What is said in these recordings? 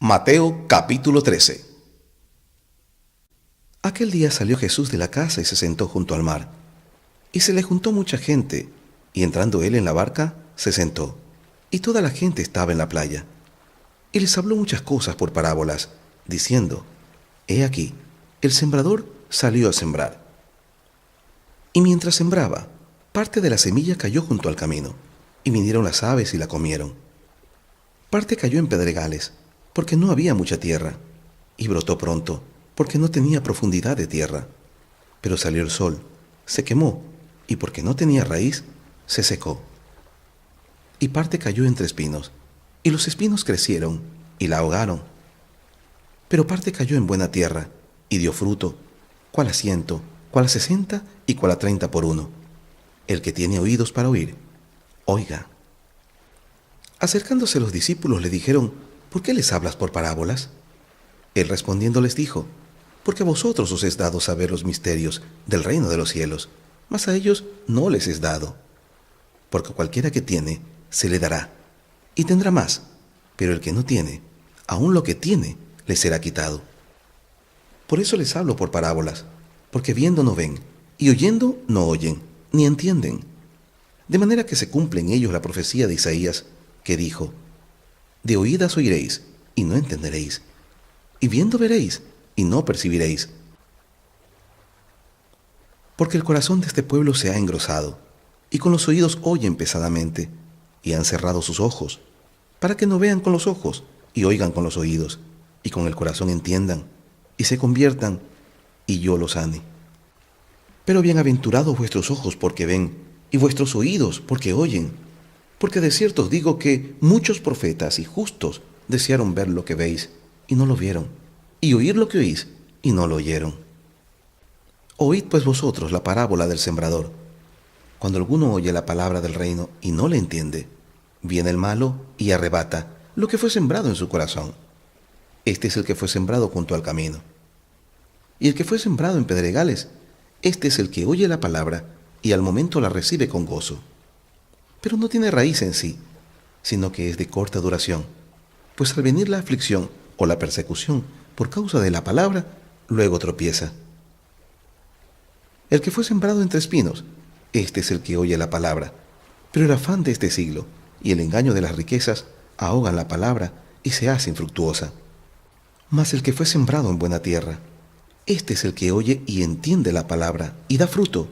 Mateo capítulo 13. Aquel día salió Jesús de la casa y se sentó junto al mar. Y se le juntó mucha gente, y entrando él en la barca, se sentó, y toda la gente estaba en la playa. Y les habló muchas cosas por parábolas, diciendo: He aquí, el sembrador salió a sembrar. Y mientras sembraba, parte de la semilla cayó junto al camino, y vinieron las aves y la comieron. Parte cayó en pedregales, porque no había mucha tierra, y brotó pronto, porque no tenía profundidad de tierra. Pero salió el sol, se quemó, y porque no tenía raíz, se secó. Y parte cayó entre espinos, y los espinos crecieron, y la ahogaron. Pero parte cayó en buena tierra, y dio fruto, cuál a 100, cuál a 60, y cuál a 30 por uno. El que tiene oídos para oír, oiga. Acercándose los discípulos le dijeron: ¿Por qué les hablas por parábolas? Él respondiendo les dijo: Porque a vosotros os es dado saber los misterios del reino de los cielos, mas a ellos no les es dado. Porque cualquiera que tiene, se le dará, y tendrá más, pero el que no tiene, aun lo que tiene, le será quitado. Por eso les hablo por parábolas, porque viendo no ven, y oyendo no oyen, ni entienden. De manera que se cumple en ellos la profecía de Isaías, que dijo: De oídas oiréis, y no entenderéis, y viendo veréis, y no percibiréis. Porque el corazón de este pueblo se ha engrosado, y con los oídos oyen pesadamente, y han cerrado sus ojos, para que no vean con los ojos, y oigan con los oídos, y con el corazón entiendan, y se conviertan, y yo los sane. Pero bienaventurados vuestros ojos porque ven, y vuestros oídos porque oyen. Porque de cierto os digo que muchos profetas y justos desearon ver lo que veis, y no lo vieron, y oír lo que oís, y no lo oyeron. Oíd pues vosotros la parábola del sembrador. Cuando alguno oye la palabra del reino y no le entiende, viene el malo y arrebata lo que fue sembrado en su corazón. Este es el que fue sembrado junto al camino. Y el que fue sembrado en pedregales, este es el que oye la palabra y al momento la recibe con gozo. Pero no tiene raíz en sí, sino que es de corta duración, pues al venir la aflicción o la persecución por causa de la palabra, luego tropieza. El que fue sembrado entre espinos, este es el que oye la palabra, pero el afán de este siglo y el engaño de las riquezas ahogan la palabra y se hace infructuosa. Mas el que fue sembrado en buena tierra, este es el que oye y entiende la palabra y da fruto,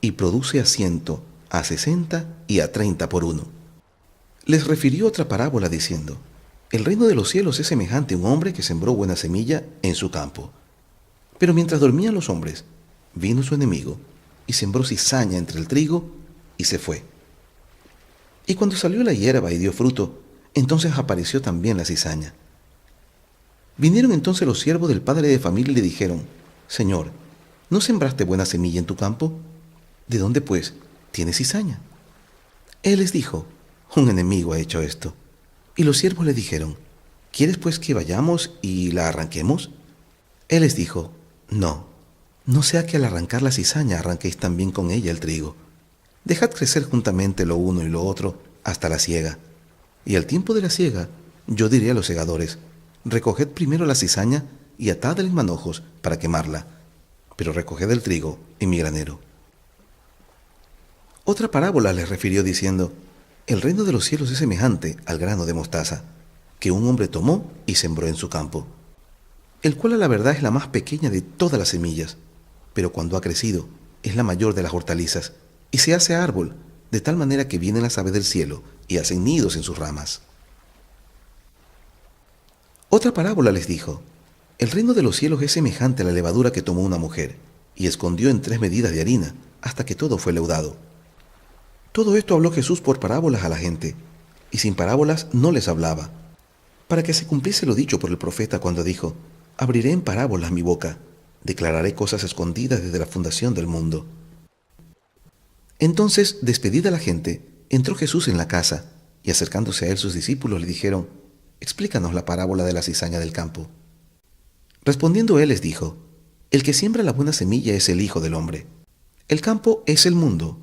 y produce a 100, a 60 y a 30 por uno. Les refirió otra parábola diciendo: El reino de los cielos es semejante a un hombre que sembró buena semilla en su campo. Pero mientras dormían los hombres, vino su enemigo y sembró cizaña entre el trigo y se fue. Y cuando salió la hierba y dio fruto, entonces apareció también la cizaña. Vinieron entonces los siervos del padre de familia y le dijeron: Señor, ¿no sembraste buena semilla en tu campo? ¿De dónde, pues, tienes cizaña? Él les dijo: Un enemigo ha hecho esto. Y los siervos le dijeron: ¿Quieres pues que vayamos y la arranquemos? Él les dijo: no sea que al arrancar la cizaña arranquéis también con ella el trigo. Dejad crecer juntamente lo uno y lo otro hasta la siega. Y al tiempo de la siega, yo diré a los segadores: Recoged primero la cizaña y atadla en manojos para quemarla, pero recoged el trigo en mi granero. Otra parábola les refirió diciendo: El reino de los cielos es semejante al grano de mostaza, que un hombre tomó y sembró en su campo, el cual a la verdad es la más pequeña de todas las semillas, pero cuando ha crecido es la mayor de las hortalizas, y se hace árbol, de tal manera que vienen las aves del cielo y hacen nidos en sus ramas. Otra parábola les dijo: El reino de los cielos es semejante a la levadura que tomó una mujer, y escondió en 3 medidas de harina, hasta que todo fue leudado. Todo esto habló Jesús por parábolas a la gente, y sin parábolas no les hablaba, para que se cumpliese lo dicho por el profeta cuando dijo: Abriré en parábolas mi boca, declararé cosas escondidas desde la fundación del mundo. Entonces, despedida la gente, entró Jesús en la casa, y acercándose a él sus discípulos le dijeron: Explícanos la parábola de la cizaña del campo. Respondiendo él les dijo: El que siembra la buena semilla es el Hijo del Hombre. El campo es el mundo.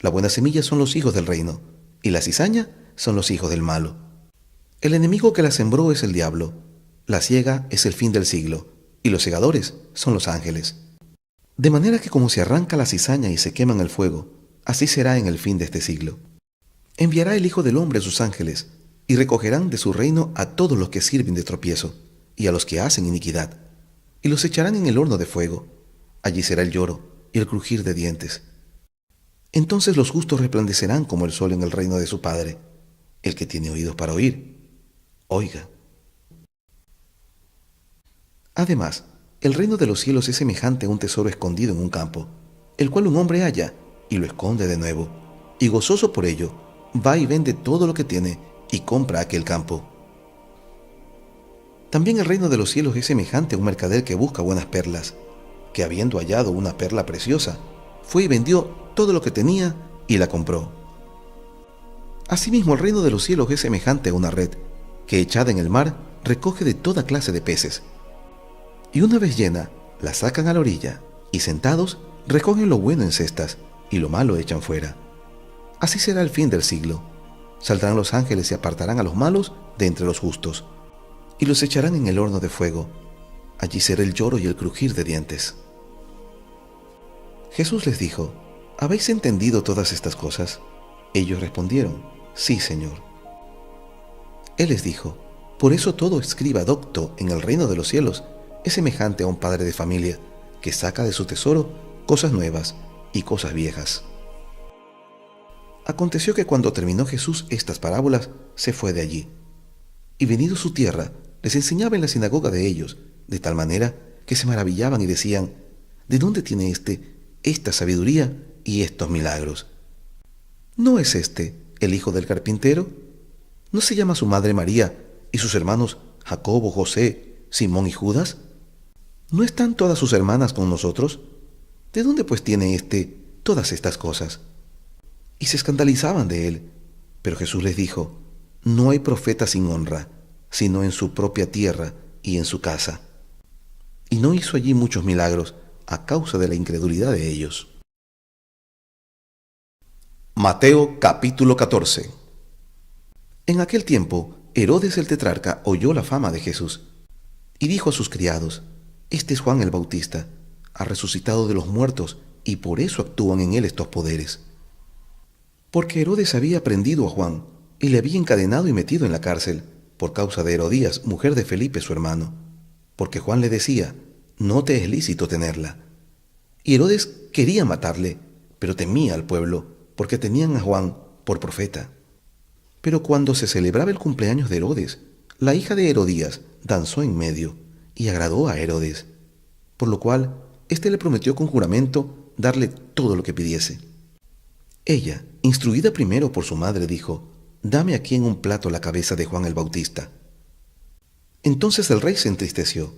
La buena semilla son los hijos del reino, y la cizaña son los hijos del malo. El enemigo que la sembró es el diablo. La siega es el fin del siglo, y los segadores son los ángeles. De manera que como se arranca la cizaña y se quema en el fuego, así será en el fin de este siglo. Enviará el Hijo del Hombre a sus ángeles, y recogerán de su reino a todos los que sirven de tropiezo, y a los que hacen iniquidad, y los echarán en el horno de fuego. Allí será el lloro y el crujir de dientes. Entonces los justos resplandecerán como el sol en el reino de su Padre. El que tiene oídos para oír, oiga. Además, el reino de los cielos es semejante a un tesoro escondido en un campo, el cual un hombre halla y lo esconde de nuevo, y gozoso por ello, va y vende todo lo que tiene y compra aquel campo. También el reino de los cielos es semejante a un mercader que busca buenas perlas, que habiendo hallado una perla preciosa, fue y vendió todo lo que tenía y la compró. Asimismo, el reino de los cielos es semejante a una red, que echada en el mar recoge de toda clase de peces. Y una vez llena, la sacan a la orilla, y sentados, recogen lo bueno en cestas, y lo malo echan fuera. Así será el fin del siglo. Saldrán los ángeles y apartarán a los malos de entre los justos, y los echarán en el horno de fuego. Allí será el lloro y el crujir de dientes. Jesús les dijo: ¿Habéis entendido todas estas cosas? Ellos respondieron: Sí, Señor. Él les dijo: Por eso todo escriba docto en el reino de los cielos es semejante a un padre de familia que saca de su tesoro cosas nuevas y cosas viejas. Aconteció que cuando terminó Jesús estas parábolas, se fue de allí. Y venido a su tierra, les enseñaba en la sinagoga de ellos, de tal manera que se maravillaban y decían: ¿De dónde tiene esta sabiduría y estos milagros? ¿No es este el hijo del carpintero? ¿No se llama su madre María y sus hermanos Jacobo, José, Simón y Judas? ¿No están todas sus hermanas con nosotros? ¿De dónde pues tiene todas estas cosas? Y se escandalizaban de él. Pero Jesús les dijo: No hay profeta sin honra, sino en su propia tierra y en su casa. Y no hizo allí muchos milagros a causa de la incredulidad de ellos. Mateo capítulo 14. En aquel tiempo, Herodes el tetrarca oyó la fama de Jesús, y dijo a sus criados: Este es Juan el Bautista, ha resucitado de los muertos, y por eso actúan en él estos poderes. Porque Herodes había prendido a Juan, y le había encadenado y metido en la cárcel, por causa de Herodías, mujer de Felipe su hermano, porque Juan le decía: No te es lícito tenerla. Y Herodes quería matarle, pero temía al pueblo, porque tenían a Juan por profeta. Pero cuando se celebraba el cumpleaños de Herodes, la hija de Herodías danzó en medio, y agradó a Herodes, por lo cual éste le prometió con juramento darle todo lo que pidiese. Ella, instruida primero por su madre, dijo: Dame aquí en un plato la cabeza de Juan el Bautista. Entonces el rey se entristeció,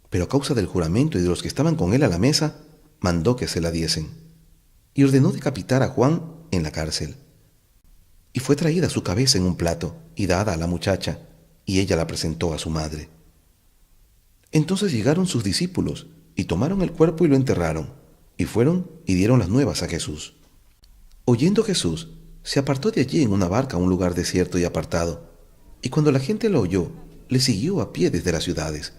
pero a causa del juramento y de los que estaban con él a la mesa, mandó que se la diesen, y ordenó decapitar a Juan en la cárcel. Y fue traída su cabeza en un plato y dada a la muchacha, y ella la presentó a su madre. Entonces llegaron sus discípulos, y tomaron el cuerpo y lo enterraron, y fueron y dieron las nuevas a Jesús. Oyendo Jesús, se apartó de allí en una barca a un lugar desierto y apartado, y cuando la gente lo oyó, le siguió a pie desde las ciudades.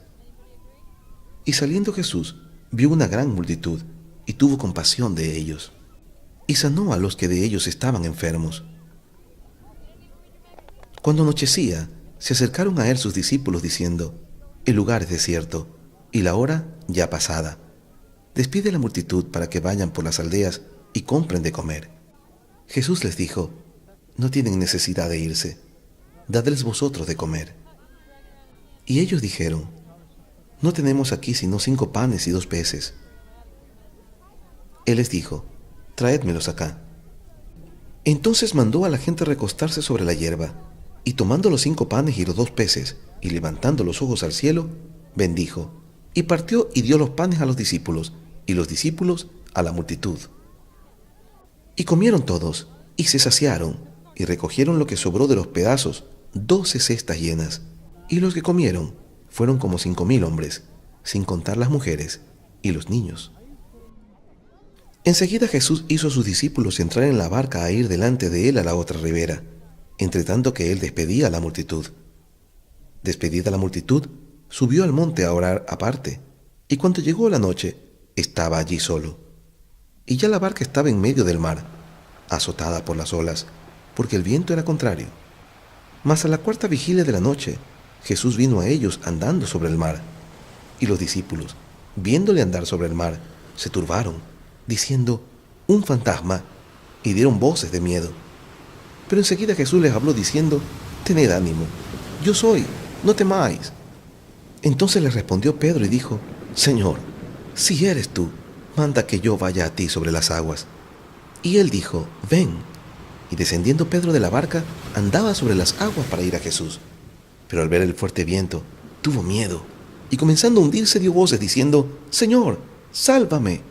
Y saliendo Jesús, vio una gran multitud, y tuvo compasión de ellos, y sanó a los que de ellos estaban enfermos. Cuando anochecía, se acercaron a él sus discípulos diciendo: El lugar es desierto, y la hora ya pasada. Despide a la multitud para que vayan por las aldeas y compren de comer. Jesús les dijo: No tienen necesidad de irse, dadles vosotros de comer. Y ellos dijeron: No tenemos aquí sino 5 panes y 2 peces. Él les dijo: Traédmelos acá. Entonces mandó a la gente recostarse sobre la hierba, y tomando los 5 panes y los 2 peces, y levantando los ojos al cielo, bendijo, y partió y dio los panes a los discípulos, y los discípulos a la multitud. Y comieron todos, y se saciaron, y recogieron lo que sobró de los pedazos, 12 cestas llenas. Y los que comieron fueron como 5,000 hombres, sin contar las mujeres y los niños. Enseguida Jesús hizo a sus discípulos entrar en la barca a ir delante de él a la otra ribera, entre tanto que él despedía a la multitud. Despedida la multitud, subió al monte a orar aparte, y cuando llegó la noche, estaba allí solo. Y ya la barca estaba en medio del mar, azotada por las olas, porque el viento era contrario. Mas a la cuarta vigilia de la noche, Jesús vino a ellos andando sobre el mar. Y los discípulos, viéndole andar sobre el mar, se turbaron, diciendo: «Un fantasma», y dieron voces de miedo. Pero enseguida Jesús les habló diciendo: «Tened ánimo, yo soy, no temáis». Entonces les respondió Pedro y dijo: «Señor, si eres tú, manda que yo vaya a ti sobre las aguas». Y él dijo: «Ven». Y descendiendo Pedro de la barca, andaba sobre las aguas para ir a Jesús. Pero al ver el fuerte viento, tuvo miedo, y comenzando a hundirse dio voces diciendo: «Señor, sálvame».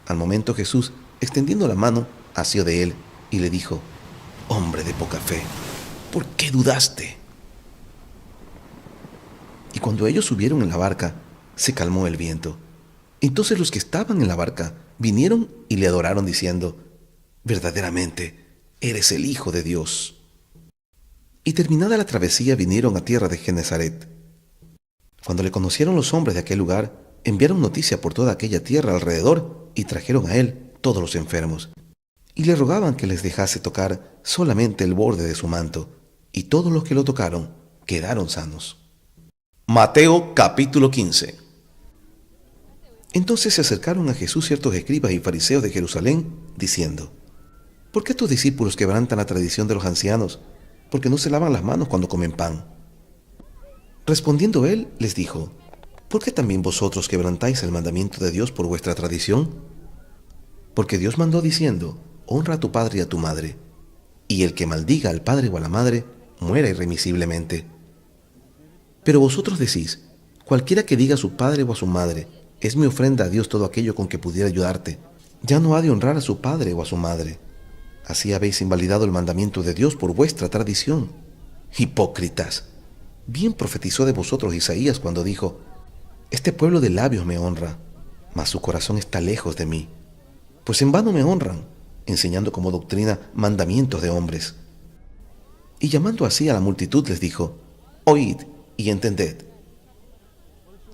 Al momento Jesús, extendiendo la mano, asió de él y le dijo: «Hombre de poca fe, ¿por qué dudaste?». Y cuando ellos subieron en la barca, se calmó el viento. Entonces los que estaban en la barca vinieron y le adoraron diciendo: «Verdaderamente, eres el Hijo de Dios». Y terminada la travesía vinieron a tierra de Genesaret. Cuando le conocieron los hombres de aquel lugar, enviaron noticia por toda aquella tierra alrededor y trajeron a él todos los enfermos. Y le rogaban que les dejase tocar solamente el borde de su manto, y todos los que lo tocaron quedaron sanos. Mateo capítulo 15. Entonces se acercaron a Jesús ciertos escribas y fariseos de Jerusalén, diciendo: «¿Por qué tus discípulos quebrantan la tradición de los ancianos? Porque no se lavan las manos cuando comen pan». Respondiendo él, les dijo: «¿Por qué también vosotros quebrantáis el mandamiento de Dios por vuestra tradición? Porque Dios mandó diciendo: honra a tu padre y a tu madre, y el que maldiga al padre o a la madre, muera irremisiblemente. Pero vosotros decís: cualquiera que diga a su padre o a su madre, es mi ofrenda a Dios todo aquello con que pudiera ayudarte, ya no ha de honrar a su padre o a su madre. Así habéis invalidado el mandamiento de Dios por vuestra tradición. Hipócritas, bien profetizó de vosotros Isaías cuando dijo: este pueblo de labios me honra, mas su corazón está lejos de mí. Pues en vano me honran, enseñando como doctrina mandamientos de hombres. Y llamando así a la multitud les dijo: oíd y entended.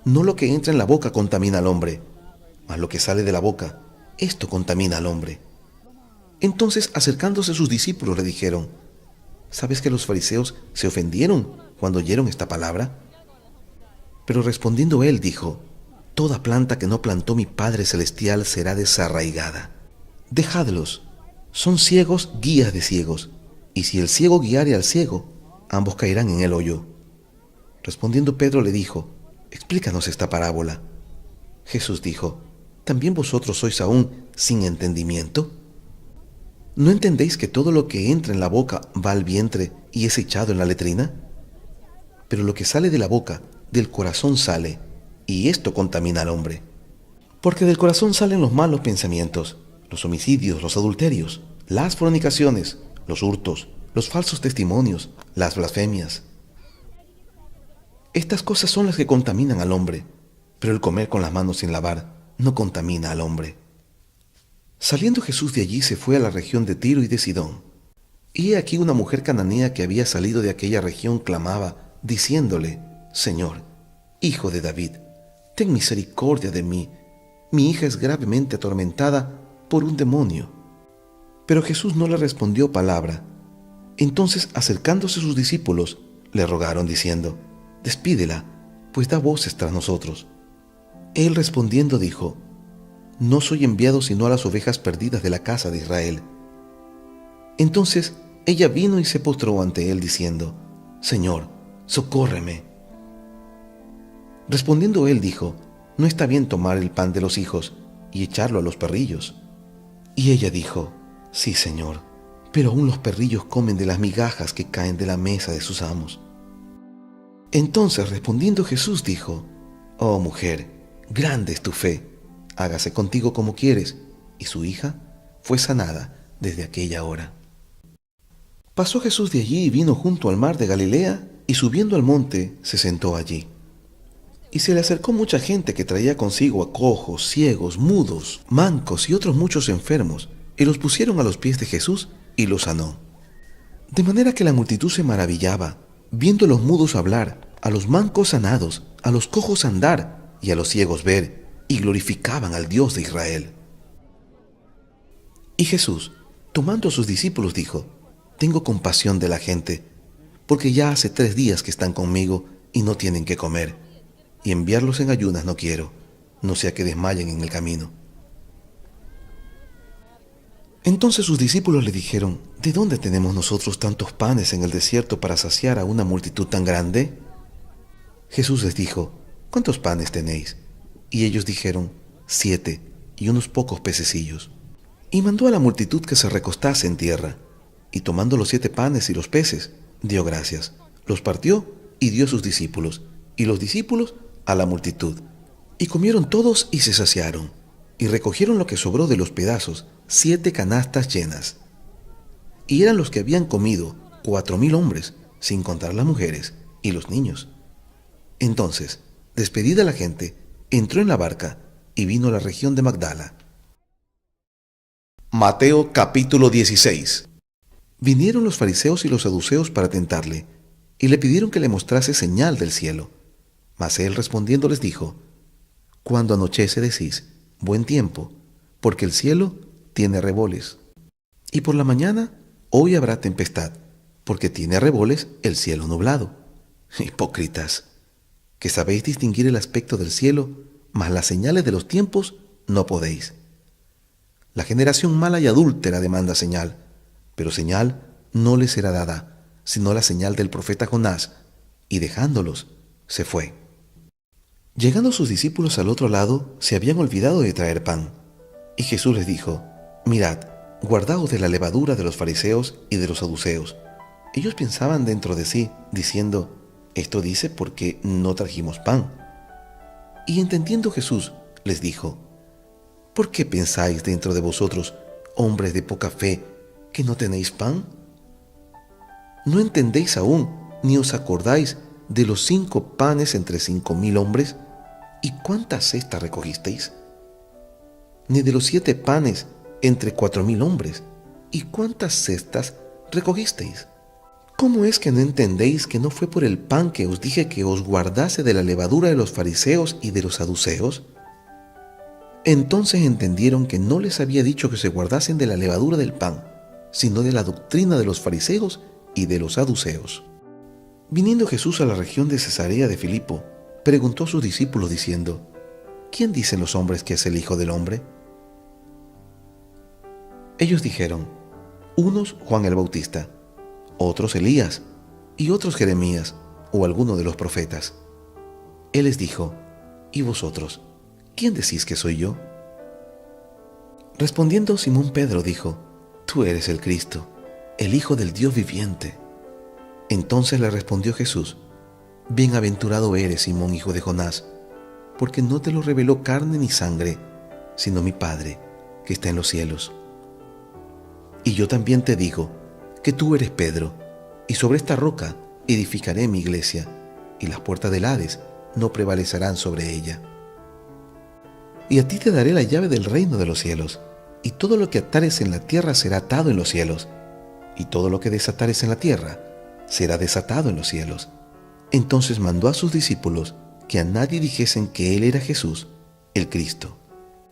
No lo que entra en la boca contamina al hombre, mas lo que sale de la boca, esto contamina al hombre. Entonces, acercándose sus discípulos, le dijeron: ¿sabes que los fariseos se ofendieron cuando oyeron esta palabra? Pero respondiendo él dijo: toda planta que no plantó mi Padre Celestial será desarraigada. Dejadlos, son ciegos guías de ciegos, y si el ciego guiare al ciego, ambos caerán en el hoyo. Respondiendo Pedro le dijo: explícanos esta parábola. Jesús dijo: ¿también vosotros sois aún sin entendimiento? ¿No entendéis que todo lo que entra en la boca va al vientre y es echado en la letrina? Pero lo que sale de la boca, del corazón sale, y esto contamina al hombre. Porque del corazón salen los malos pensamientos, los homicidios, los adulterios, las fornicaciones, los hurtos, los falsos testimonios, las blasfemias. Estas cosas son las que contaminan al hombre, pero el comer con las manos sin lavar no contamina al hombre. Saliendo Jesús de allí se fue a la región de Tiro y de Sidón. Y he aquí una mujer cananea que había salido de aquella región clamaba, diciéndole: Señor, Hijo de David, ten misericordia de mí, mi hija es gravemente atormentada por un demonio. Pero Jesús no le respondió palabra. Entonces, acercándose sus discípulos, le rogaron diciendo: despídela, pues da voces tras nosotros. Él respondiendo dijo: no soy enviado sino a las ovejas perdidas de la casa de Israel. Entonces ella vino y se postró ante él diciendo: Señor, socórreme. Respondiendo él dijo: no está bien tomar el pan de los hijos y echarlo a los perrillos. Y ella dijo: sí, Señor, pero aún los perrillos comen de las migajas que caen de la mesa de sus amos. Entonces respondiendo Jesús dijo: oh mujer, grande es tu fe, hágase contigo como quieres. Y su hija fue sanada desde aquella hora. Pasó Jesús de allí y vino junto al mar de Galilea, y subiendo al monte se sentó allí. Y se le acercó mucha gente que traía consigo a cojos, ciegos, mudos, mancos y otros muchos enfermos, y los pusieron a los pies de Jesús y los sanó. De manera que la multitud se maravillaba, viendo a los mudos hablar a los mancos sanados, a los cojos andar y a los ciegos ver, y glorificaban al Dios de Israel. Y Jesús, tomando a sus discípulos, dijo: Tengo compasión de la gente, porque ya hace 3 días que están conmigo y no tienen que comer, y enviarlos en ayunas no quiero, no sea que desmayen en el camino. Entonces sus discípulos le dijeron: ¿De dónde tenemos nosotros tantos panes en el desierto para saciar a una multitud tan grande? Jesús les dijo: ¿Cuántos panes tenéis? Y ellos dijeron: 7, y unos pocos pececillos. Y mandó a la multitud que se recostase en tierra, y tomando los 7 panes y los peces, dio gracias, los partió y dio a sus discípulos, y los discípulos a la multitud. Y comieron todos y se saciaron, y recogieron lo que sobró de los pedazos, 7 canastas llenas. Y eran los que habían comido 4,000 hombres, sin contar las mujeres y los niños. Entonces, despedida la gente, entró en la barca y vino a la región de Magdala. Mateo capítulo 16. Vinieron los fariseos y los saduceos para tentarle, y le pidieron que le mostrase señal del cielo. Mas él respondiendo les dijo: Cuando anochece decís, buen tiempo, porque el cielo tiene reboles. Y por la mañana, hoy habrá tempestad, porque tiene reboles el cielo nublado. Hipócritas, que sabéis distinguir el aspecto del cielo, mas las señales de los tiempos no podéis. La generación mala y adúltera demanda señal, pero señal no le será dada, sino la señal del profeta Jonás, y dejándolos, se fue. Llegando sus discípulos al otro lado, se habían olvidado de traer pan. Y Jesús les dijo: Mirad, guardaos de la levadura de los fariseos y de los saduceos. Ellos pensaban dentro de sí, diciendo: Esto dice porque no trajimos pan. Y entendiendo Jesús, les dijo: ¿Por qué pensáis dentro de vosotros, hombres de poca fe, que no tenéis pan? ¿No entendéis aún, ni os acordáis de los 5 panes entre 5,000 hombres? ¿Y cuántas cestas recogisteis? Ni de los 7 panes entre 4,000 hombres, ¿y cuántas cestas recogisteis? ¿Cómo es que no entendéis que no fue por el pan que os dije que os guardase de la levadura de los fariseos y de los saduceos? Entonces entendieron que no les había dicho que se guardasen de la levadura del pan, sino de la doctrina de los fariseos y de los saduceos. Viniendo Jesús a la región de Cesarea de Filipo, preguntó a sus discípulos diciendo: ¿Quién dicen los hombres que es el Hijo del Hombre? Ellos dijeron: unos Juan el Bautista, otros Elías, y otros Jeremías, o alguno de los profetas. Él les dijo: ¿Y vosotros, quién decís que soy yo? Respondiendo Simón Pedro dijo: Tú eres el Cristo, el Hijo del Dios viviente. Entonces le respondió Jesús: Bienaventurado eres, Simón, hijo de Jonás, porque no te lo reveló carne ni sangre, sino mi Padre, que está en los cielos. Y yo también te digo que tú eres Pedro, y sobre esta roca edificaré mi iglesia, y las puertas del Hades no prevalecerán sobre ella. Y a ti te daré la llave del reino de los cielos, y todo lo que atares en la tierra será atado en los cielos, y todo lo que desatares en la tierra será desatado en los cielos. Entonces mandó a sus discípulos que a nadie dijesen que él era Jesús, el Cristo.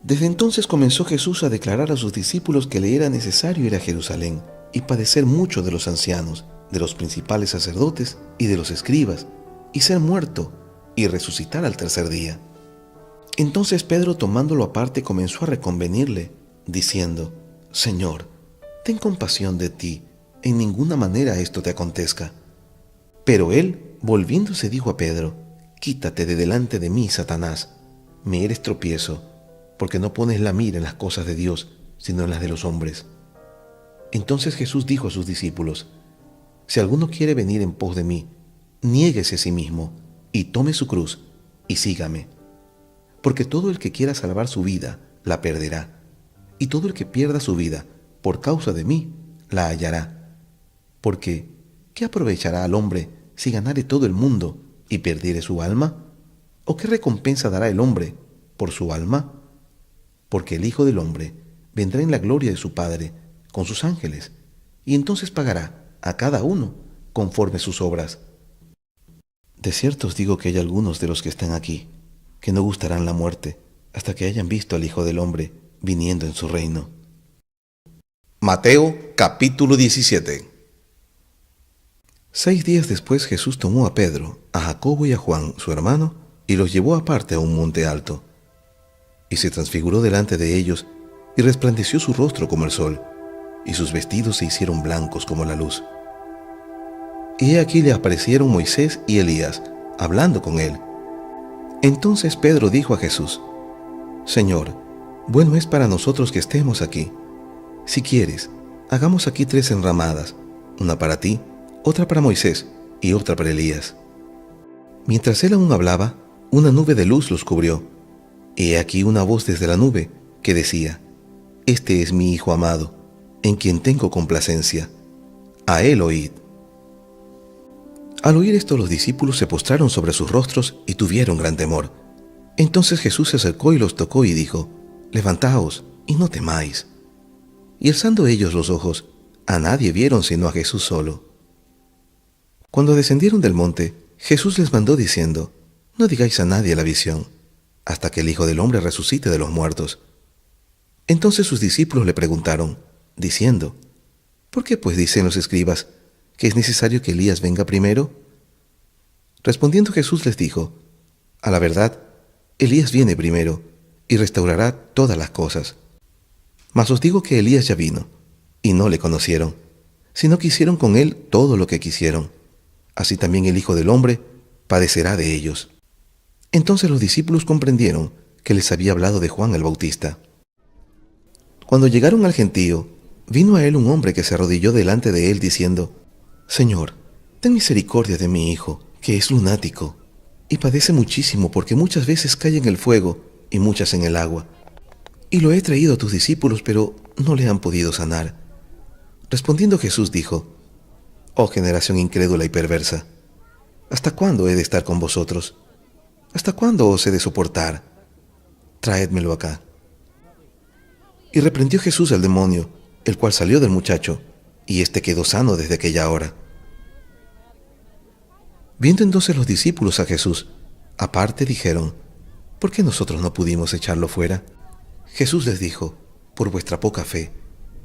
Desde entonces comenzó Jesús a declarar a sus discípulos que le era necesario ir a Jerusalén y padecer mucho de los ancianos, de los principales sacerdotes y de los escribas, y ser muerto y resucitar al tercer día. Entonces Pedro, tomándolo aparte, comenzó a reconvenirle, diciendo: Señor, ten compasión de ti, en ninguna manera esto te acontezca. Pero él, volviéndose, dijo a Pedro: Quítate de delante de mí, Satanás, me eres tropiezo, porque no pones la mira en las cosas de Dios, sino en las de los hombres. Entonces Jesús dijo a sus discípulos: Si alguno quiere venir en pos de mí, niéguese a sí mismo, y tome su cruz, y sígame. Porque todo el que quiera salvar su vida, la perderá, y todo el que pierda su vida, por causa de mí, la hallará. Porque, ¿qué aprovechará al hombre si ganare todo el mundo y perdiere su alma? ¿O qué recompensa dará el hombre por su alma? Porque el Hijo del Hombre vendrá en la gloria de su Padre con sus ángeles, y entonces pagará a cada uno conforme sus obras. De cierto os digo que hay algunos de los que están aquí que no gustarán la muerte hasta que hayan visto al Hijo del Hombre viniendo en su reino. Mateo capítulo 17. 6 días después Jesús tomó a Pedro, a Jacobo y a Juan, su hermano, y los llevó aparte a un monte alto. Y se transfiguró delante de ellos, y resplandeció su rostro como el sol, y sus vestidos se hicieron blancos como la luz. Y he aquí le aparecieron Moisés y Elías, hablando con él. Entonces Pedro dijo a Jesús: Señor, bueno es para nosotros que estemos aquí. Si quieres, hagamos aquí 3 enramadas, una para ti, otra para Moisés y otra para Elías. Mientras él aún hablaba, una nube de luz los cubrió. Y he aquí una voz desde la nube que decía: Este es mi Hijo amado, en quien tengo complacencia. A él oíd. Al oír esto, los discípulos se postraron sobre sus rostros y tuvieron gran temor. Entonces Jesús se acercó y los tocó y dijo: Levantaos y no temáis. Y alzando ellos los ojos, a nadie vieron sino a Jesús solo. Cuando descendieron del monte, Jesús les mandó diciendo: No digáis a nadie la visión, hasta que el Hijo del Hombre resucite de los muertos. Entonces sus discípulos le preguntaron, diciendo: ¿Por qué pues dicen los escribas que es necesario que Elías venga primero? Respondiendo Jesús les dijo: A la verdad, Elías viene primero y restaurará todas las cosas. Mas os digo que Elías ya vino, y no le conocieron, sino que hicieron con él todo lo que quisieron. Así también el Hijo del Hombre padecerá de ellos. Entonces los discípulos comprendieron que les había hablado de Juan el Bautista. Cuando llegaron al gentío, vino a él un hombre que se arrodilló delante de él diciendo: Señor, ten misericordia de mi hijo, que es lunático, y padece muchísimo porque muchas veces cae en el fuego y muchas en el agua. Y lo he traído a tus discípulos, pero no le han podido sanar. Respondiendo Jesús dijo: Oh generación incrédula y perversa, ¿hasta cuándo he de estar con vosotros? ¿Hasta cuándo os he de soportar? Traédmelo acá. Y reprendió Jesús al demonio, el cual salió del muchacho, y éste quedó sano desde aquella hora. Viendo entonces los discípulos a Jesús, aparte dijeron: ¿Por qué nosotros no pudimos echarlo fuera? Jesús les dijo: Por vuestra poca fe,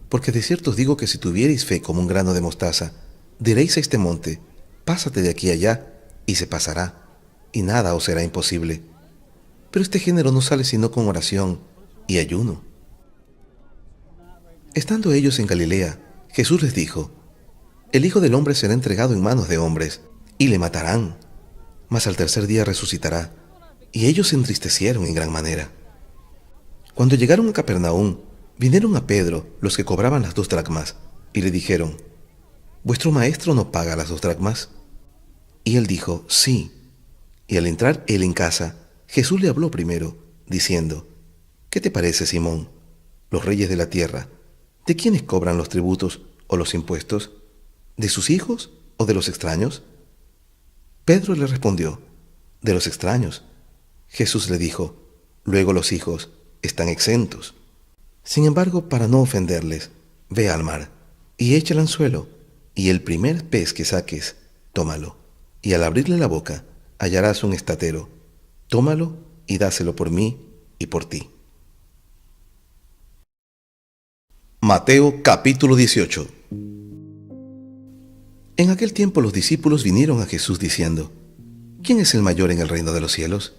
porque de cierto os digo que si tuvierais fe como un grano de mostaza, diréis a este monte: Pásate de aquí allá, y se pasará, y nada os será imposible. Pero este género no sale sino con oración y ayuno. Estando ellos en Galilea, Jesús les dijo: El Hijo del Hombre será entregado en manos de hombres, y le matarán, mas al tercer día resucitará. Y ellos se entristecieron en gran manera. Cuando llegaron a Capernaum, vinieron a Pedro los que cobraban las 2 dracmas, y le dijeron: ¿Vuestro maestro no paga las 2 dracmas? Y él dijo: Sí. Y al entrar él en casa, Jesús le habló primero, diciendo: ¿Qué te parece, Simón? Los reyes de la tierra, ¿de quiénes cobran los tributos o los impuestos? ¿De sus hijos o de los extraños? Pedro le respondió: De los extraños. Jesús le dijo: Luego los hijos están exentos. Sin embargo, para no ofenderles, ve al mar y echa el anzuelo, y el primer pez que saques, tómalo, y al abrirle la boca hallarás un estatero. Tómalo y dáselo por mí y por ti. Mateo capítulo 18. En aquel tiempo los discípulos vinieron a Jesús diciendo: ¿Quién es el mayor en el reino de los cielos?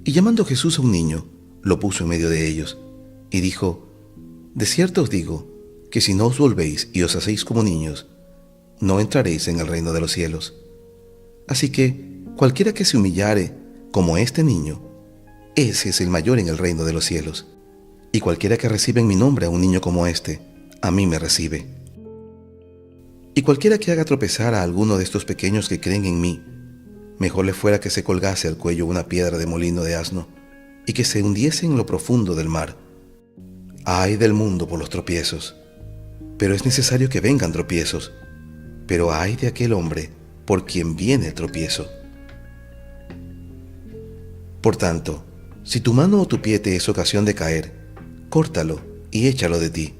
Y llamando Jesús a un niño, lo puso en medio de ellos, y dijo: De cierto os digo, que si no os volvéis y os hacéis como niños, no entraréis en el reino de los cielos. Así que, cualquiera que se humillare como este niño, ese es el mayor en el reino de los cielos. Y cualquiera que reciba en mi nombre a un niño como este, a mí me recibe. Y cualquiera que haga tropezar a alguno de estos pequeños que creen en mí, mejor le fuera que se colgase al cuello una piedra de molino de asno, y que se hundiese en lo profundo del mar. Ay del mundo por los tropiezos, pero es necesario que vengan tropiezos, pero ay de aquel hombre por quien viene el tropiezo. Por tanto, si tu mano o tu pie te es ocasión de caer, córtalo y échalo de ti.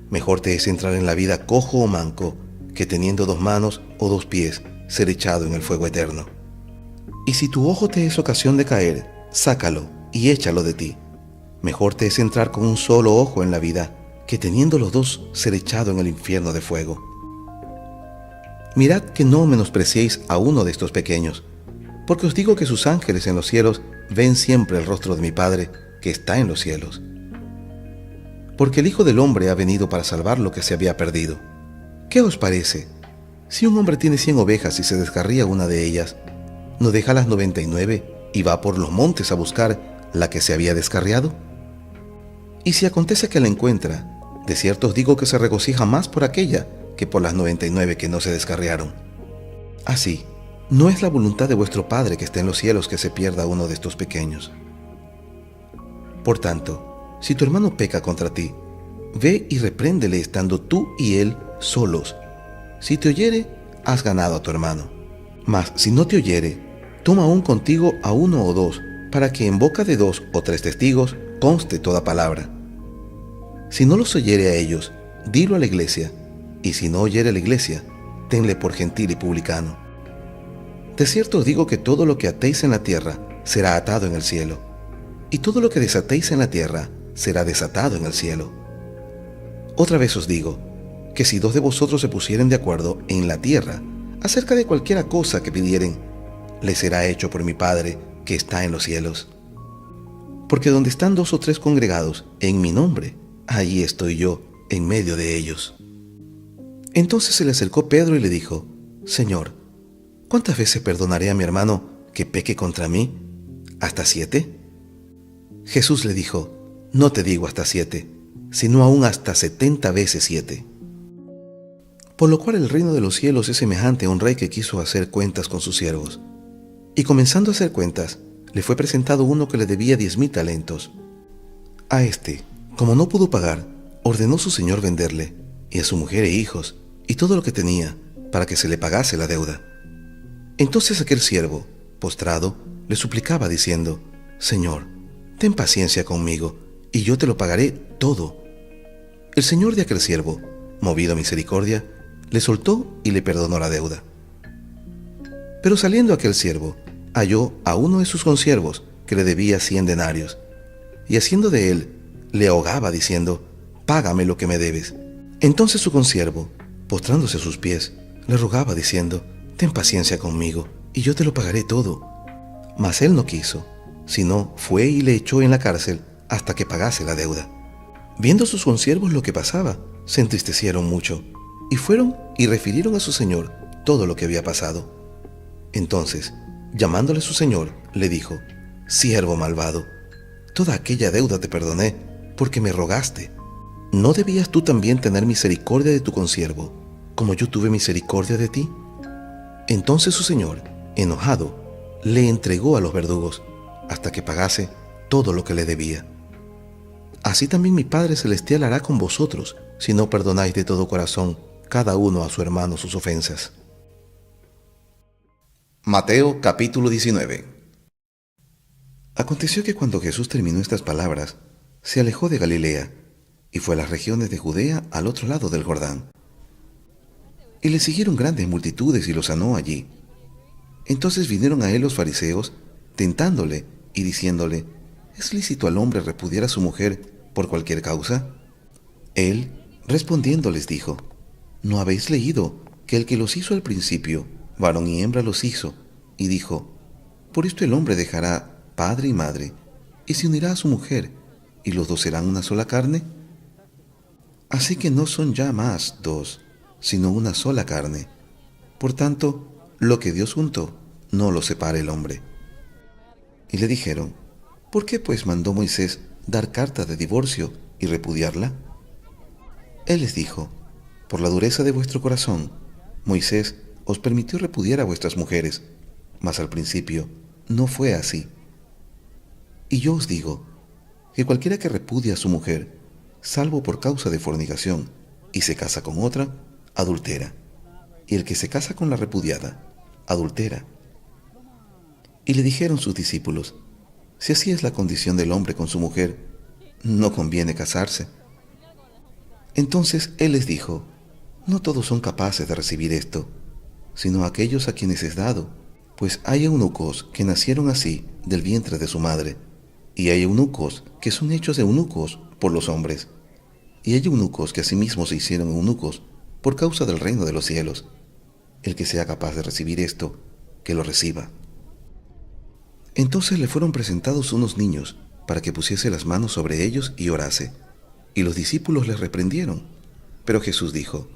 Mejor te es entrar en la vida cojo o manco, que teniendo 2 manos o 2 pies, ser echado en el fuego eterno. Y si tu ojo te es ocasión de caer, sácalo y échalo de ti. Mejor te es entrar con un solo ojo en la vida, que teniendo los dos ser echado en el infierno de fuego. Mirad que no menospreciéis a uno de estos pequeños, porque os digo que sus ángeles en los cielos ven siempre el rostro de mi Padre que está en los cielos. Porque el Hijo del Hombre ha venido para salvar lo que se había perdido. ¿Qué os parece? Si un hombre tiene 100 ovejas y se descarría una de ellas, ¿no deja las 99 y va por los montes a buscar la que se había descarriado? Y si acontece que la encuentra, de cierto os digo que se regocija más por aquella que por las 99 que no se descarriaron. Así, no es la voluntad de vuestro Padre que está en los cielos que se pierda uno de estos pequeños. Por tanto, si tu hermano peca contra ti, ve y repréndele estando tú y él solos. Si te oyere, has ganado a tu hermano. Mas si no te oyere, toma aún contigo a 1 o 2, para que en boca de 2 o 3 testigos conste toda palabra. Si no los oyere a ellos, dilo a la iglesia, y si no oyere a la iglesia, tenle por gentil y publicano. De cierto os digo que todo lo que atéis en la tierra será atado en el cielo, y todo lo que desatéis en la tierra será desatado en el cielo. Otra vez os digo, que si 2 de vosotros se pusieren de acuerdo en la tierra acerca de cualquiera cosa que pidieren, les será hecho por mi Padre que está en los cielos. Porque donde están 2 o 3 congregados en mi nombre, allí estoy yo en medio de ellos. Entonces se le acercó Pedro y le dijo: Señor, ¿cuántas veces perdonaré a mi hermano que peque contra mí? ¿Hasta 7? Jesús le dijo: No te digo hasta 7, sino aún hasta 70 veces 7. Por lo cual el reino de los cielos es semejante a un rey que quiso hacer cuentas con sus siervos. Y comenzando a hacer cuentas, le fue presentado uno que le debía 10,000 talentos. A este, como no pudo pagar, ordenó su señor venderle, y a su mujer e hijos, y todo lo que tenía, para que se le pagase la deuda. Entonces aquel siervo, postrado, le suplicaba diciendo: Señor, ten paciencia conmigo, y yo te lo pagaré todo. El señor de aquel siervo, movido a misericordia, le soltó y le perdonó la deuda. Pero saliendo aquel siervo, halló a uno de sus consiervos que le debía 100 denarios, y haciendo de él, le ahogaba diciendo: Págame lo que me debes. Entonces su consiervo, postrándose a sus pies, le rogaba diciendo: Ten paciencia conmigo, y yo te lo pagaré todo. Mas él no quiso, sino fue y le echó en la cárcel hasta que pagase la deuda. Viendo sus consiervos lo que pasaba, se entristecieron mucho, y fueron y refirieron a su señor todo lo que había pasado. Entonces, llamándole su señor, le dijo: Siervo malvado, toda aquella deuda te perdoné, porque me rogaste. ¿No debías tú también tener misericordia de tu consiervo, como yo tuve misericordia de ti? Entonces su señor, enojado, le entregó a los verdugos, hasta que pagase todo lo que le debía. Así también mi Padre Celestial hará con vosotros, si no perdonáis de todo corazón cada uno a su hermano sus ofensas. Mateo capítulo 19. Aconteció que cuando Jesús terminó estas palabras, se alejó de Galilea, y fue a las regiones de Judea al otro lado del Jordán. Y le siguieron grandes multitudes y lo sanó allí. Entonces vinieron a él los fariseos, tentándole y diciéndole: ¿Es lícito al hombre repudiar a su mujer por cualquier causa? Él, respondiendo, les dijo: ¿No habéis leído que el que los hizo al principio, varón y hembra los hizo, y dijo: Por esto el hombre dejará padre y madre, y se unirá a su mujer, y los dos serán una sola carne? Así que no son ya más 2, sino una sola carne. Por tanto, lo que Dios juntó, no lo separe el hombre. Y le dijeron: ¿Por qué pues mandó Moisés dar carta de divorcio y repudiarla? Él les dijo: Por la dureza de vuestro corazón, Moisés os permitió repudiar a vuestras mujeres, mas al principio no fue así. Y yo os digo que cualquiera que repudia a su mujer, salvo por causa de fornicación, y se casa con otra, adultera. Y el que se casa con la repudiada, adultera. Y le dijeron sus discípulos: Si así es la condición del hombre con su mujer, no conviene casarse. Entonces él les dijo: No todos son capaces de recibir esto, sino aquellos a quienes es dado, Pues hay eunucos que nacieron así del vientre de su madre, y hay eunucos que son hechos eunucos por los hombres, y hay eunucos que asimismo se hicieron eunucos por causa del reino de los cielos. El que sea capaz de recibir esto, que lo reciba. Entonces le fueron presentados unos niños para que pusiese las manos sobre ellos y orase. Y los discípulos les reprendieron. Pero Jesús dijo: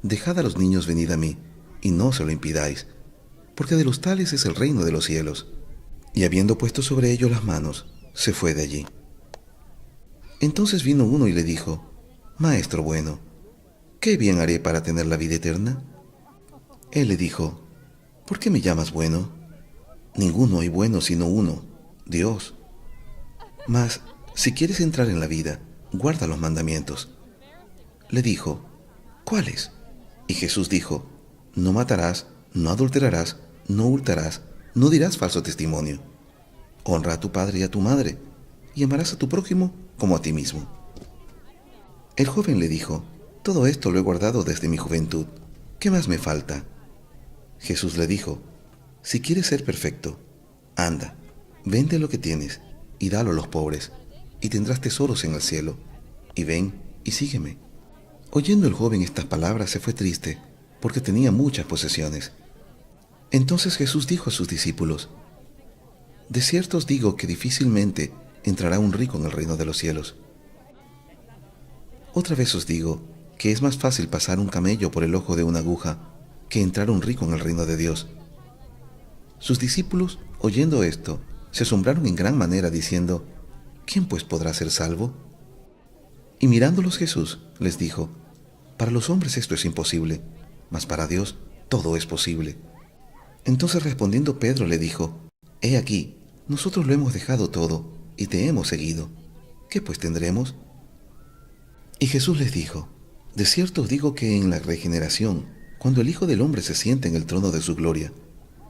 Dejad a los niños venid a mí, y no se lo impidáis, porque de los tales es el reino de los cielos. Y habiendo puesto sobre ellos las manos, se fue de allí. Entonces vino uno y le dijo: Maestro bueno, ¿qué bien haré para tener la vida eterna? Él le dijo: ¿Por qué me llamas bueno? Ninguno hay bueno sino uno, Dios. Mas, si quieres entrar en la vida, guarda los mandamientos. Le dijo: ¿Cuáles? Y Jesús dijo: No matarás, no adulterarás, no hurtarás, no dirás falso testimonio. Honra a tu padre y a tu madre, y amarás a tu prójimo como a ti mismo. El joven le dijo: Todo esto lo he guardado desde mi juventud. ¿Qué más me falta? Jesús le dijo: Si quieres ser perfecto, anda, vende lo que tienes y dalo a los pobres, y tendrás tesoros en el cielo. Y ven y sígueme. Oyendo el joven estas palabras se fue triste, porque tenía muchas posesiones. Entonces Jesús dijo a sus discípulos: De cierto os digo que difícilmente entrará un rico en el reino de los cielos. Otra vez os digo que es más fácil pasar un camello por el ojo de una aguja que entrar un rico en el reino de Dios. Sus discípulos, oyendo esto, se asombraron en gran manera, diciendo: ¿Quién pues podrá ser salvo? Y mirándolos Jesús les dijo: Para los hombres esto es imposible, mas para Dios todo es posible. Entonces respondiendo Pedro le dijo: He aquí, nosotros lo hemos dejado todo y te hemos seguido. ¿Qué pues tendremos? Y Jesús les dijo: De cierto os digo que en la regeneración, cuando el Hijo del Hombre se siente en el trono de su gloria,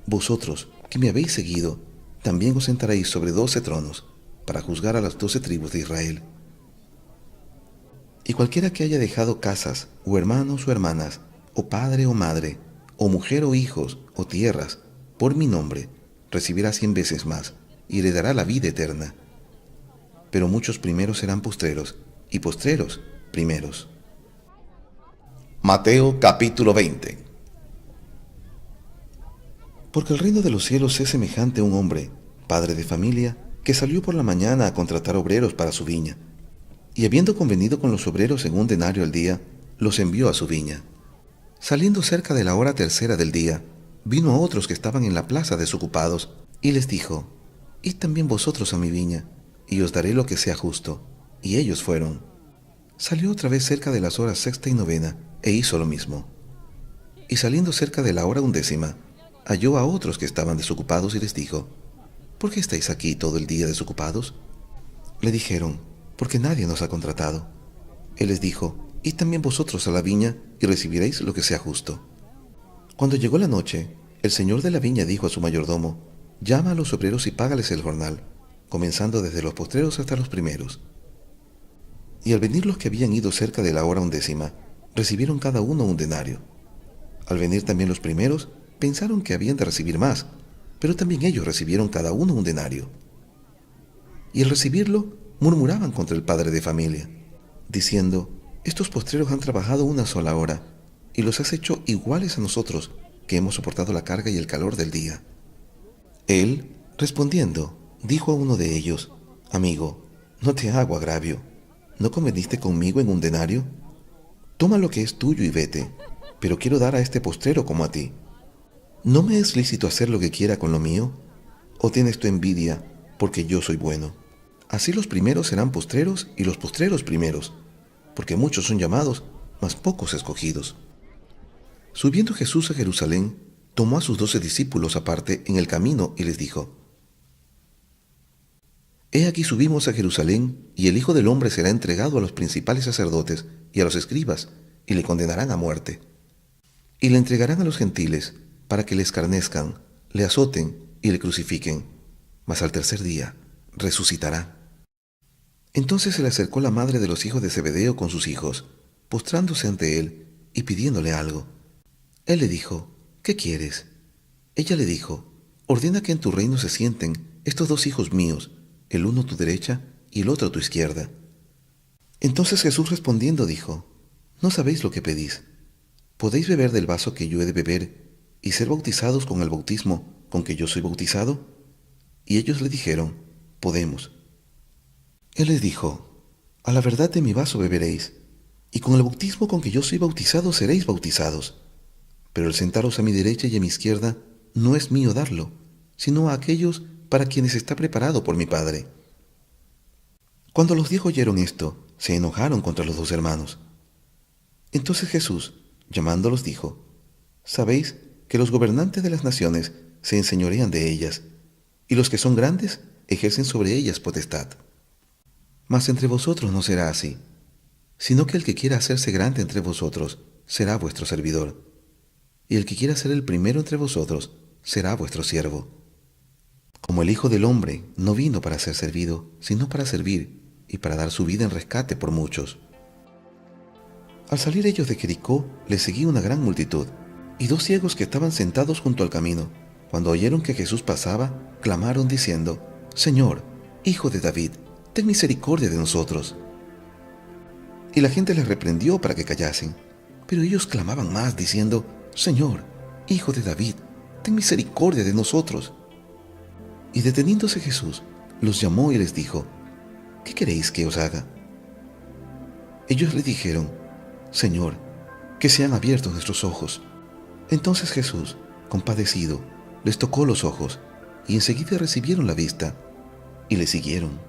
vosotros, que me habéis seguido, también os sentaréis sobre 12 tronos, para juzgar a las 12 tribus de Israel. Y cualquiera que haya dejado casas, o hermanos o hermanas, o padre o madre, o mujer o hijos, o tierras, por mi nombre, recibirá 100 veces más, y heredará la vida eterna. Pero muchos primeros serán postreros, y postreros primeros. Mateo capítulo 20. Porque el reino de los cielos es semejante a un hombre, padre de familia, que salió por la mañana a contratar obreros para su viña. Y habiendo convenido con los obreros en 1 denario al día, los envió a su viña. Saliendo cerca de la hora tercera del día, vino a otros que estaban en la plaza desocupados, y les dijo: Id también vosotros a mi viña, y os daré lo que sea justo. Y ellos fueron. Salió otra vez cerca de las horas sexta y novena, e hizo lo mismo. Y saliendo cerca de la hora 11, halló a otros que estaban desocupados y les dijo: ¿Por qué estáis aquí todo el día desocupados? Le dijeron: Porque nadie nos ha contratado. Él les dijo: Id también vosotros a la viña y recibiréis lo que sea justo. Cuando llegó la noche, el señor de la viña dijo a su mayordomo: Llama a los obreros y págales el jornal, comenzando desde los postreros hasta los primeros. Y al venir los que habían ido cerca de la hora 11, recibieron cada uno 1 denario. Al venir también los primeros, pensaron que habían de recibir más, pero también ellos recibieron cada uno 1 denario. Y al recibirlo, murmuraban contra el padre de familia, diciendo: Estos postreros han trabajado 1 sola hora, y los has hecho iguales a nosotros, que hemos soportado la carga y el calor del día. Él, respondiendo, dijo a uno de ellos: Amigo, no te hago agravio. ¿No conveniste conmigo en 1 denario? Toma lo que es tuyo y vete, pero quiero dar a este postrero como a ti. ¿No me es lícito hacer lo que quiera con lo mío? ¿O tienes tu envidia porque yo soy bueno? Así los primeros serán postreros y los postreros primeros, porque muchos son llamados, mas pocos escogidos. Subiendo Jesús a Jerusalén, tomó a sus 12 discípulos aparte en el camino y les dijo: He aquí subimos a Jerusalén, y el Hijo del Hombre será entregado a los principales sacerdotes y a los escribas, y le condenarán a muerte. Y le entregarán a los gentiles, para que le escarnezcan, le azoten y le crucifiquen, mas al tercer día resucitará. Entonces se le acercó la madre de los hijos de Zebedeo con sus hijos, postrándose ante él y pidiéndole algo. Él le dijo: ¿Qué quieres? Ella le dijo: ordena que en tu reino se sienten estos dos hijos míos, el uno a tu derecha y el otro a tu izquierda. Entonces Jesús respondiendo dijo, no sabéis lo que pedís. ¿Podéis beber del vaso que yo he de beber y ser bautizados con el bautismo con que yo soy bautizado? Y ellos le dijeron, podemos. Él les dijo, a la verdad de mi vaso beberéis, y con el bautismo con que yo soy bautizado seréis bautizados. Pero el sentaros a mi derecha y a mi izquierda no es mío darlo, sino a aquellos para quienes está preparado por mi Padre. Cuando los 10 oyeron esto, se enojaron contra los 2 hermanos. Entonces Jesús, llamándolos, dijo, sabéis que los gobernantes de las naciones se enseñorean de ellas, y los que son grandes ejercen sobre ellas potestad. Mas entre vosotros no será así, sino que el que quiera hacerse grande entre vosotros será vuestro servidor, y el que quiera ser el primero entre vosotros será vuestro siervo. Como el Hijo del Hombre no vino para ser servido, sino para servir y para dar su vida en rescate por muchos. Al salir ellos de Jericó, les seguía una gran multitud, y 2 ciegos que estaban sentados junto al camino, cuando oyeron que Jesús pasaba, clamaron diciendo, Señor, Hijo de David, ten misericordia de nosotros. Y la gente les reprendió para que callasen, pero ellos clamaban más, diciendo, Señor, Hijo de David, ten misericordia de nosotros. Y deteniéndose Jesús, los llamó y les dijo, ¿qué queréis que os haga? Ellos le dijeron, Señor, que sean abiertos nuestros ojos. Entonces Jesús, compadecido, les tocó los ojos, y enseguida recibieron la vista, y le siguieron.